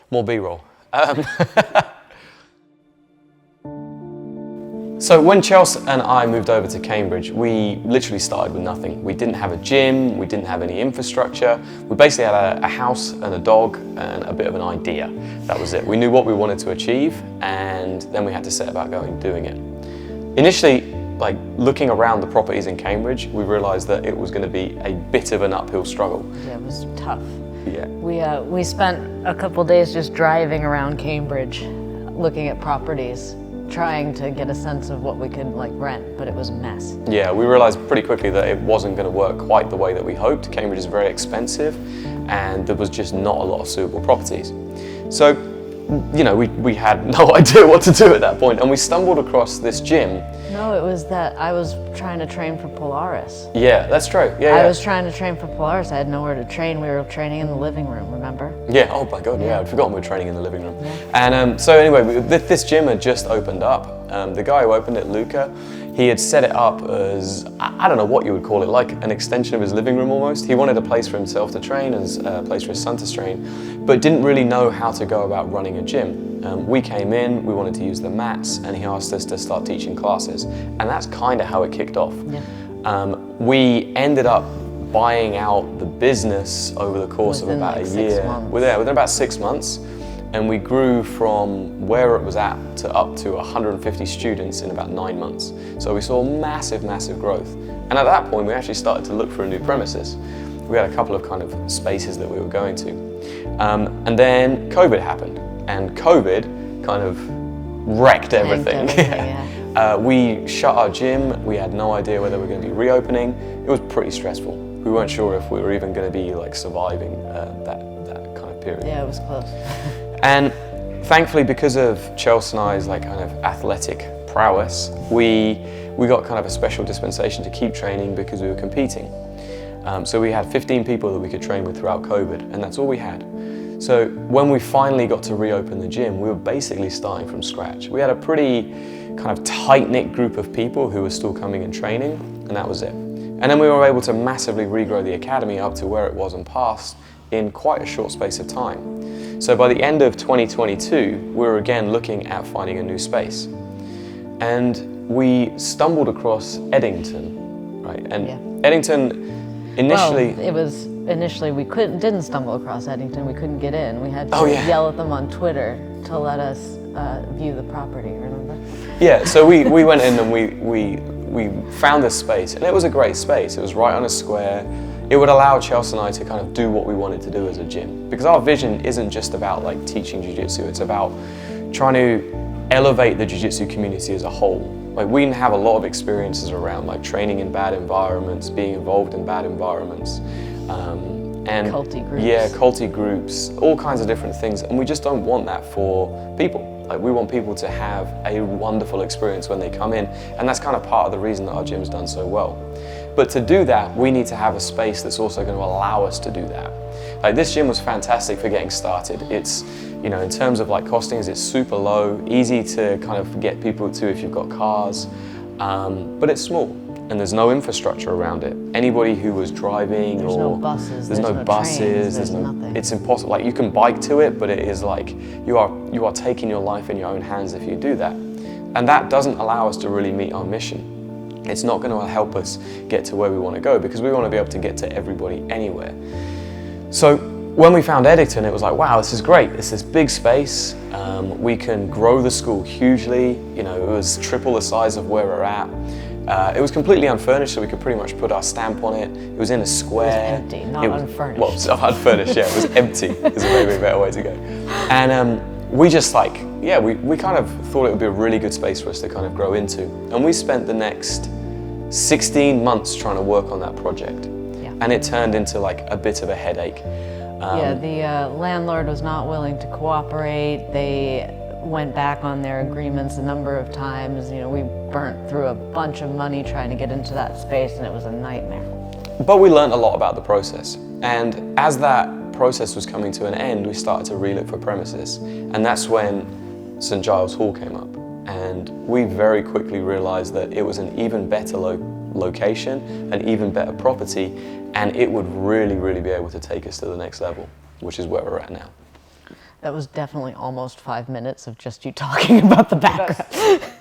More B-roll. So when Chelsea and I moved over to Cambridge, we literally started with nothing. We didn't have a gym, we didn't have any infrastructure. We basically had a house and a dog and a bit of an idea. That was it. We knew what we wanted to achieve, and then we had to set about going doing it. Initially, like looking around the properties in Cambridge, we realized that it was going to be a bit of an uphill struggle. Yeah, it was tough. Yeah. We spent a couple days just driving around Cambridge, looking at properties, trying to get a sense of what we could like rent, but it was a mess. Yeah, we realized pretty quickly that it wasn't going to work quite the way that we hoped. Cambridge is very expensive, and there was just not a lot of suitable properties. So, you know, we had no idea what to do at that point, and we stumbled across this gym. No, it was that I was trying to train for Polaris. Yeah, that's true. Yeah, I was trying to train for Polaris. I had nowhere to train. We were training in the living room, remember? Yeah, oh my God, yeah, I'd forgotten we were training in the living room. Yeah. And so anyway, this gym had just opened up. The guy who opened it, Luca, he had set it up as, I don't know what you would call it, like an extension of his living room almost. He wanted a place for himself to train, as a place for his son to train, but didn't really know how to go about running a gym. We came in, we wanted to use the mats, and he asked us to start teaching classes. And that's kind of how it kicked off. Yeah. We ended up buying out the business over the course of about a year. Within about 6 months. And we grew from where it was at to up to 150 students in about 9 months. So we saw massive, massive growth. And at that point, we actually started to look for a new premises. We had a couple of kind of spaces that we were going to. And then COVID happened. And COVID kind of wrecked everything. We shut our gym. We had no idea whether we were going to be reopening. It was pretty stressful. We weren't sure if we were even going to be like surviving that kind of period. Yeah, it was close. And thankfully, because of Chelsea and I's like kind of athletic prowess, we got kind of a special dispensation to keep training because we were competing. So we had 15 people that we could train with throughout COVID, and that's all we had. So when we finally got to reopen the gym, we were basically starting from scratch. We had a pretty kind of tight-knit group of people who were still coming and training, and that was it. And then we were able to massively regrow the academy up to where it was and past in quite a short space of time. So by the end of 2022, we were again looking at finding a new space. And we stumbled across Eddington, right? And Eddington initially... Well, it was initially we didn't stumble across Eddington. We couldn't get in. We had to yell at them on Twitter to let us view the property, remember? Yeah, so we went in and we found this space, and it was a great space. It was right on a square. It would allow Chelsea and I to kind of do what we wanted to do as a gym. Because our vision isn't just about like teaching jiu-jitsu, it's about trying to elevate the jiu-jitsu community as a whole. Like we have a lot of experiences around like training in bad environments, being involved in bad environments. And culty groups. Yeah, culty groups, all kinds of different things. And we just don't want that for people. Like we want people to have a wonderful experience when they come in. And that's kind of part of the reason that our gym's done so well. But to do that, we need to have a space that's also going to allow us to do that. Like this gym was fantastic for getting started. It's, you know, in terms of like costings, it's super low, easy to kind of get people to if you've got cars, but it's small. And there's no infrastructure around it. Anybody who was driving there's no buses, there's no buses, there's nothing. It's impossible. Like you can bike to it, but it is like you are taking your life in your own hands if you do that. And that doesn't allow us to really meet our mission. It's not going to help us get to where we want to go because we want to be able to get to everybody anywhere. So when we found Eddington, it was like, wow, this is great. It's this big space. We can grow the school hugely. You know, it was triple the size of where we're at. It was completely unfurnished, so we could pretty much put our stamp on it. It was in a square. It was empty, not unfurnished. Well, so unfurnished, yeah, it was empty, is maybe a better way to go. And we just like, yeah, we kind of thought it would be a really good space for us to kind of grow into. And we spent the next 16 months trying to work on that project. Yeah. And it turned into like a bit of a headache. The landlord was not willing to cooperate. They went back on their agreements a number of times. You know, we burnt through a bunch of money trying to get into that space, and it was a nightmare. But we learned a lot about the process. And as that process was coming to an end, we started to relook for premises. And that's when St. Giles Hall came up. And we very quickly realized that it was an even better location, an even better property, and it would really, really be able to take us to the next level, which is where we're at now. That was definitely almost 5 minutes of just you talking about the background.